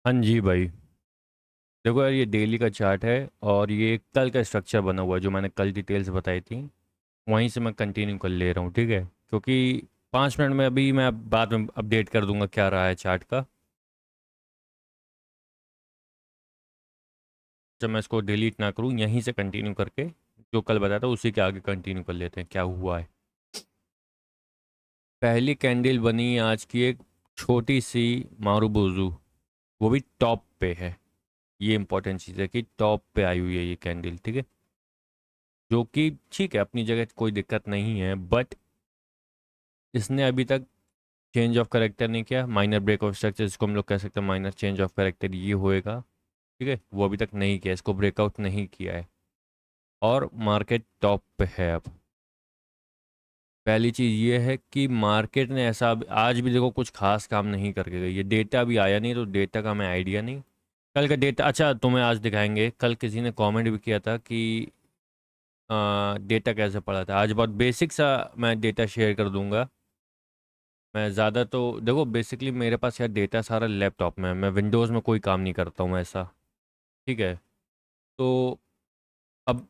हाँ जी भाई। देखो यार, ये डेली का चार्ट है और ये कल का स्ट्रक्चर बना हुआ है जो मैंने कल डिटेल्स बताई थी। वहीं से मैं कंटिन्यू कर ले रहा हूँ, ठीक है? क्योंकि 5 मिनट में अभी मैं बाद में अपडेट कर दूंगा क्या रहा है चार्ट का। जब मैं इसको डिलीट ना करूँ, यहीं से कंटिन्यू करके जो कल बताया था उसी के आगे कंटिन्यू कर लेते हैं क्या हुआ है। पहली कैंडल बनी आज की एक छोटी सी मारूबोजू, वो भी टॉप पे है। ये इंपॉर्टेंट चीज़ है कि टॉप पे आई हुई है ये कैंडल, ठीक है? जो कि ठीक है, अपनी जगह कोई दिक्कत नहीं है, बट इसने अभी तक चेंज ऑफ करेक्टर नहीं किया। माइनर ब्रेक ऑफ स्ट्रक्चर, जिसको हम लोग कह सकते हैं माइनर चेंज ऑफ करेक्टर, ये होएगा, ठीक है? वो अभी तक नहीं किया, इसको ब्रेकआउट नहीं किया है और मार्केट टॉप पे है अब। पहली चीज़ ये है कि मार्केट ने ऐसा आज भी देखो कुछ खास काम नहीं करके गई। ये डेटा भी आया नहीं, तो डेटा का हमें आइडिया नहीं। कल का डेटा अच्छा तुम्हें आज दिखाएंगे। कल किसी ने कमेंट भी किया था कि डेटा कैसे पड़ा था। आज बहुत बेसिक सा मैं डेटा शेयर कर दूंगा। मैं ज़्यादा तो देखो, बेसिकली मेरे पास यार डेटा सारा लैपटॉप में है, मैं विंडोज़ में कोई काम नहीं करता हूँ ऐसा, ठीक है? तो अब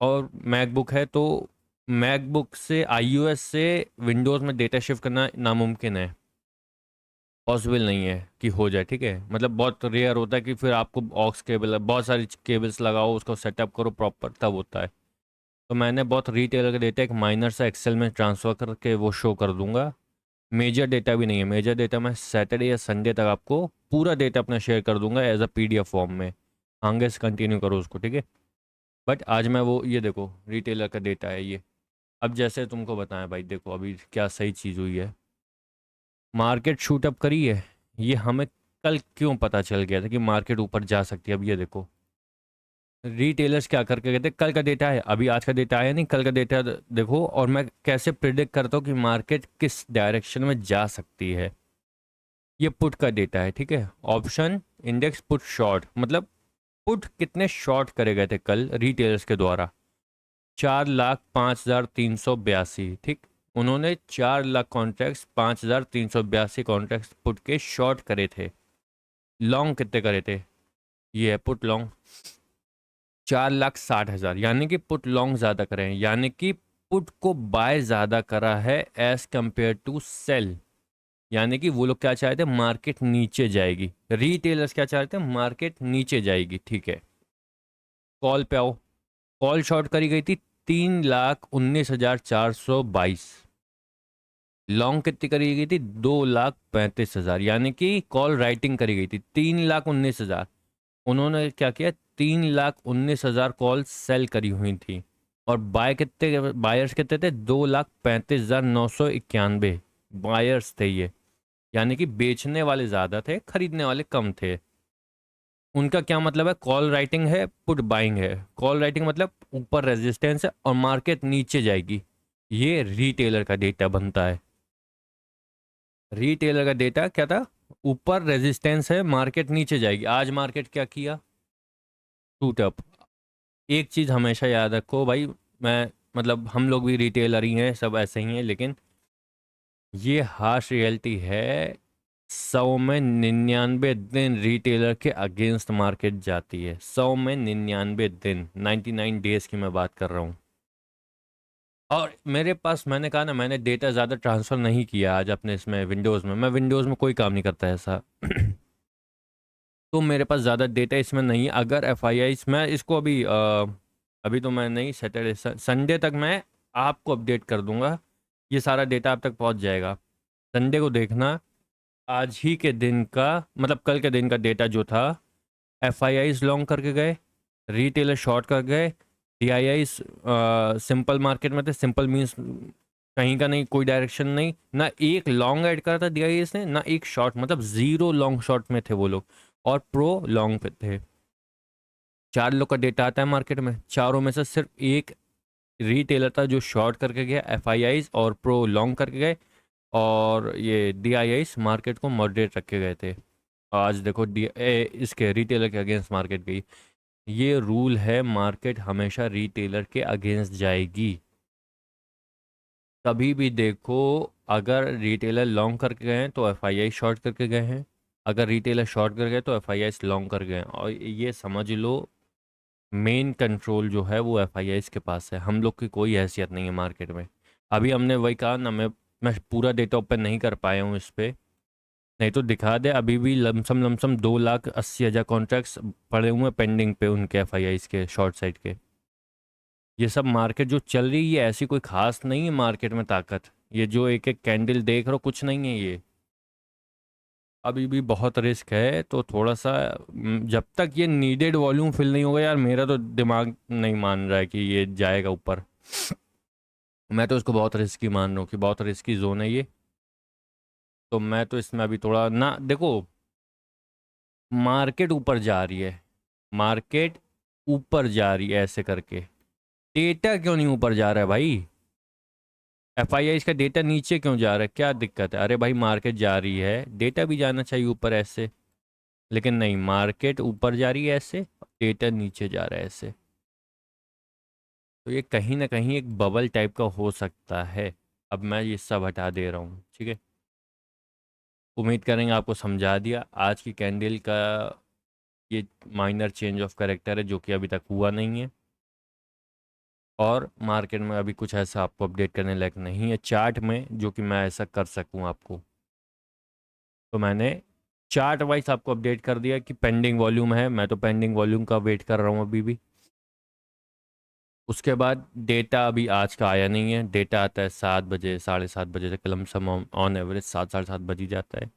और मैकबुक है, तो मैकबुक से आईओएस से विंडोज़ में डेटा शिफ्ट करना नामुमकिन है। पॉसिबल नहीं है कि हो जाए, ठीक है? मतलब बहुत रेयर होता है कि फिर आपको ऑक्स केबल, बहुत सारी केबल्स लगाओ, उसको सेटअप करो प्रॉपर, तब होता है। तो मैंने बहुत रिटेलर का डेटा एक माइनर सा एक्सेल में ट्रांसफ़र करके वो शो कर दूंगा। मेजर डेटा भी नहीं है, मेजर डेटा मैं सैटरडे या संडे तक आपको पूरा डेटा अपना शेयर कर दूंगा एज अ पीडीएफ फॉर्म में। आगे से कंटिन्यू करो उसको, ठीक है? बट आज मैं वो ये देखो रिटेलर का डेटा है ये। अब जैसे तुमको बताएं भाई, देखो अभी क्या सही चीज़ हुई है। मार्केट शूट अप करी है। ये हमें कल क्यों पता चल गया था कि मार्केट ऊपर जा सकती है? अब ये देखो रिटेलर्स क्या करके गए थे। कल का डेटा है, अभी आज का डेटा आया नहीं, कल का डेटा देखो। और मैं कैसे प्रिडिक्ट करता हूँ कि मार्केट किस डायरेक्शन में जा सकती है। ये पुट का डेटा है, ठीक है? ऑप्शन इंडेक्स पुट शॉर्ट, मतलब पुट कितने शॉर्ट करे गए थे कल रिटेलर्स के द्वारा? 4,05,382, ठीक। उन्होंने 4 लाख कॉन्ट्रैक्ट्स, 5,382 कॉन्ट्रैक्ट्स पुट के शॉर्ट करे थे। लॉन्ग कितने करे थे? ये है पुट लॉन्ग 4,60,000, यानी कि पुट लॉन्ग ज़्यादा करे हैं, यानी कि पुट को बाय ज़्यादा करा है एज कंपेयर टू सेल। यानी कि वो लोग क्या चाहते हैं, मार्केट नीचे जाएगी। रिटेलर्स क्या चाहते हैं, मार्केट नीचे जाएगी, ठीक है? कॉल पे आओ। कॉल शॉर्ट करी गई थी 3,19,422। लॉन्ग कितनी करी गई थी? 2,35,000, यानी कि कॉल राइटिंग करी गई थी 3,19,000। उन्होंने क्या किया, 3,19,000 कॉल सेल करी हुई थी। और बाय कितने, बायर्स कितने थे? 2,35,991 बायर्स थे ये। यानी कि बेचने वाले ज़्यादा थे, खरीदने वाले कम थे। उनका क्या मतलब है? कॉल राइटिंग है, पुट बाइंग है। कॉल राइटिंग मतलब ऊपर रेजिस्टेंस है और मार्केट नीचे जाएगी। ये रिटेलर का डेटा बनता है। रिटेलर का डेटा क्या था? ऊपर रेजिस्टेंस है, मार्केट नीचे जाएगी। आज मार्केट क्या किया? टूट अप। एक चीज़ हमेशा याद रखो भाई, मैं मतलब हम लोग भी रिटेलर ही हैं, सब ऐसे ही हैं, लेकिन ये हार्श रियलिटी है। 100 में 99 दिन रिटेलर के अगेंस्ट मार्केट जाती है। 100 में 99 दिन, 99 डेज की मैं बात कर रहा हूँ। और मेरे पास, मैंने कहा ना, मैंने डेटा ज़्यादा ट्रांसफ़र नहीं किया आज अपने इसमें विंडोज़ में। मैं विंडोज़ में कोई काम नहीं करता ऐसा। तो मेरे पास ज़्यादा डेटा इसमें नहीं है। अगर एफ आई आई मैं इसको अभी अभी तो मैं नहीं, सैटरडे संडे तक मैं आपको अपडेट कर दूंगा। ये सारा डेटा आप तक पहुंच जाएगा। संडे को देखना, आज ही के दिन का, मतलब कल के दिन का डेटा जो था। एफ आई आई लॉन्ग करके गए, रिटेलर शॉर्ट कर गए, D I I simple market में थे। सिंपल मीन्स कहीं का नहीं, कोई डायरेक्शन नहीं, ना एक लॉन्ग ऐड करा था डी आई एस ने, ना एक शॉर्ट, मतलब जीरो लॉन्ग शॉर्ट में थे वो लोग। और प्रो लॉन्ग पे थे। 4 लोग का डेटा आता है मार्केट में, चारों में से सिर्फ एक रिटेलर था जो शॉर्ट करके गया, एफ आई आई और प्रो लॉन्ग करके गए। और ये डी आई आई मार्केट को मॉडरेट रखे गए थे। आज देखो इसके रिटेलर के अगेंस्ट मार्केट गई। ये रूल है, मार्केट हमेशा रिटेलर के अगेंस्ट जाएगी। कभी भी देखो, अगर रिटेलर लॉन्ग करके गए हैं तो एफ आई आई शॉर्ट करके गए हैं। अगर रिटेलर शॉर्ट कर गए तो एफआईआईस लॉन्ग कर गए, और ये समझ लो मेन कंट्रोल जो है वो एफआईआईस के पास है, हम लोग की कोई हैसियत नहीं है मार्केट में। अभी हमने वही कहा ना, मैं पूरा डेटा ओपन नहीं कर पाया हूँ इस पे, नहीं तो दिखा दे। अभी भी लमसम लमसम 2,80,000 कॉन्ट्रैक्ट्स पड़े हुए हैं पेंडिंग पे उनके एफआईआईस के शॉर्ट साइड के। ये सब मार्केट जो चल रही है ऐसी कोई खास नहीं है मार्केट में ताकत, ये जो एक एक कैंडल देख रहे हो कुछ नहीं है ये, अभी भी बहुत रिस्क है। तो थोड़ा सा जब तक ये नीडेड वॉल्यूम फिल नहीं होगा यार, मेरा तो दिमाग नहीं मान रहा है कि ये जाएगा ऊपर। मैं तो इसको बहुत रिस्की मान रहा हूँ कि बहुत रिस्की जोन है ये। तो मैं तो इसमें अभी थोड़ा ना, देखो मार्केट ऊपर जा रही है, मार्केट ऊपर जा रही है ऐसे करके, डेटा क्यों नहीं ऊपर जा रहा है भाई? एफआईआई का डेटा नीचे क्यों जा रहा है, क्या दिक्कत है? अरे भाई मार्केट जा रही है, डेटा भी जाना चाहिए ऊपर ऐसे, लेकिन नहीं, मार्केट ऊपर जा रही है ऐसे, डेटा नीचे जा रहा है ऐसे। तो ये कहीं ना कहीं एक बबल टाइप का हो सकता है। अब मैं ये सब हटा दे रहा हूँ, ठीक है। उम्मीद करेंगे आपको समझा दिया आज की कैंडल का। ये माइनर चेंज ऑफ कैरेक्टर है जो कि अभी तक हुआ नहीं है, और मार्केट में अभी कुछ ऐसा आपको अपडेट करने लायक नहीं है चार्ट में जो कि मैं ऐसा कर सकूं आपको। तो मैंने चार्ट वाइज आपको अपडेट कर दिया कि पेंडिंग वॉल्यूम है, मैं तो पेंडिंग वॉल्यूम का वेट कर रहा हूँ अभी भी। उसके बाद डेटा अभी आज का आया नहीं है, डेटा आता है 7 बजे 7:30 बजे तक, लमसम ऑन एवरेज 7 साढ़े 7 बज ही जाता है।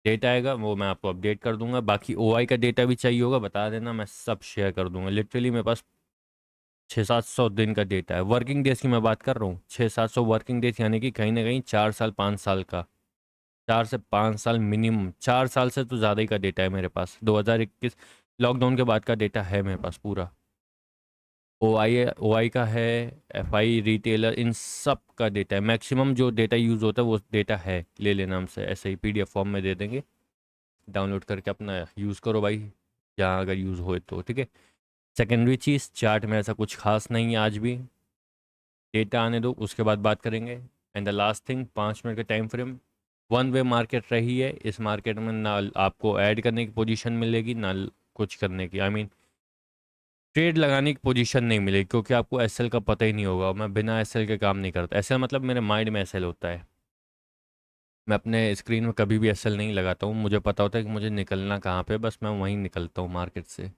डेटा आएगा वो मैं आपको अपडेट कर दूंगा, बाकी ओआई का डेटा भी चाहिए होगा बता देना, मैं सब शेयर कर दूंगा। लिटरली मेरे पास 600-700 दिन का डेटा है, वर्किंग डेज की मैं बात कर रहा हूँ, 600-700 वर्किंग डेज, यानी कि कहीं ना कहीं 4 साल 5 साल का, 4 से 5 साल मिनिमम, 4 साल से तो ज़्यादा ही का डेटा है मेरे पास। 2021 लॉकडाउन के बाद का डेटा है मेरे पास पूरा। ओ आई का है, एफ आई रिटेलर, इन सब का डेटा है, मैक्सिमम जो डेटा यूज़ होता है वो डेटा है, ले लेना हमसे, ऐसे ही पीडीएफ फॉर्म में दे देंगे, डाउनलोड करके अपना यूज़ करो भाई, जहाँ अगर यूज़ होए तो, ठीक है। सेकेंडरी चीज़, चार्ट में ऐसा कुछ खास नहीं है आज भी, डेटा आने दो उसके बाद बात करेंगे। And the last thing, 5 minute का time frame, one way market रही है, इस मार्केट में ना आपको ऐड करने की पोजीशन मिलेगी ना कुछ करने की, आई मीन ट्रेड लगाने की पोजीशन नहीं मिलेगी, क्योंकि आपको एसएल का पता ही नहीं होगा। मैं बिना एसएल के काम नहीं करता, एसएल मतलब मेरे माइंड में एसएल होता है, मैं अपने स्क्रीन में कभी भी एसएल नहीं लगाता हूँ, मुझे पता होता है कि मुझे निकलना कहाँ पे, बस मैं वहीं निकलता हूँ मार्केट से।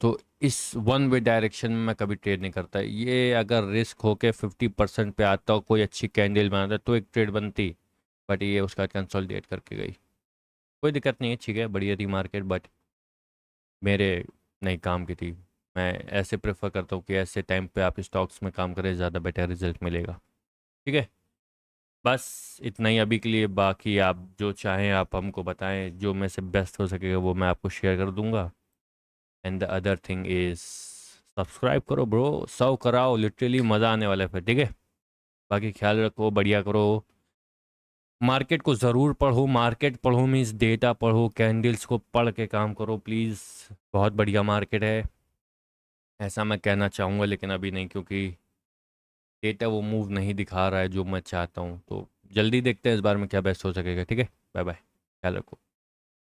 तो इस वन वे डायरेक्शन में मैं कभी ट्रेड नहीं करता। ये अगर रिस्क होके 50% पे आता हो, कोई अच्छी कैंडल बनाता तो एक ट्रेड बनती, बट ये उसका कंसोलिडेट करके गई। कोई दिक्कत नहीं है, ठीक है, बढ़िया थी मार्केट, बट मेरे नहीं काम की थी। मैं ऐसे प्रेफर करता हूँ कि ऐसे टाइम पे आप स्टॉक्स में काम करें, ज़्यादा बेटर रिजल्ट मिलेगा, ठीक है। बस इतना ही अभी के लिए, बाकी आप जो चाहें आप हमको बताएं, जो मैं से बेस्ट हो सकेगा वो मैं आपको शेयर कर दूंगा। And the other thing is subscribe करो ब्रो, सर्व कराओ, लिटरली मज़ा आने वाला है फिर, ठीक है। बाकी ख्याल रखो, बढ़िया करो, मार्केट को ज़रूर पढ़ो, मार्केट पढ़ो मीन्स डेटा पढ़ो, कैंडल्स को पढ़ के काम करो प्लीज़। बहुत बढ़िया मार्केट है ऐसा मैं कहना चाहूँगा, लेकिन अभी नहीं, क्योंकि डेटा वो मूव नहीं दिखा रहा है जो मैं चाहता हूँ। तो जल्दी देखते हैं इस बार में क्या बेस्ट हो सकेगा, ठीक है। बाय बाय, ख्याल रखो।